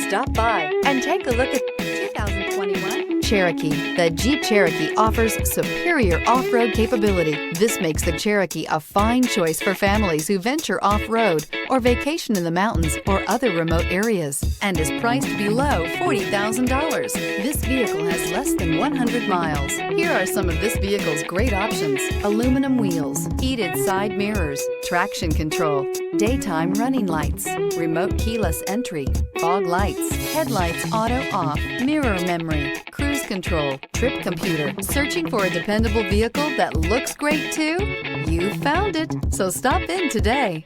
Stop by and take a look at 2021 Cherokee. The Jeep Cherokee offers superior off-road capability. This makes the Cherokee a fine choice for families who venture off-road or vacation in the mountains or other remote areas, and is priced below $40,000. This vehicle has less than 100 miles. Here are some of this vehicle's great options: aluminum wheels, heated side mirrors, traction control, daytime running lights, remote keyless entry, fog lights, headlights auto off, mirror memory, cruise control, trip computer. Searching for a dependable vehicle that looks great too? You found it, so stop in today.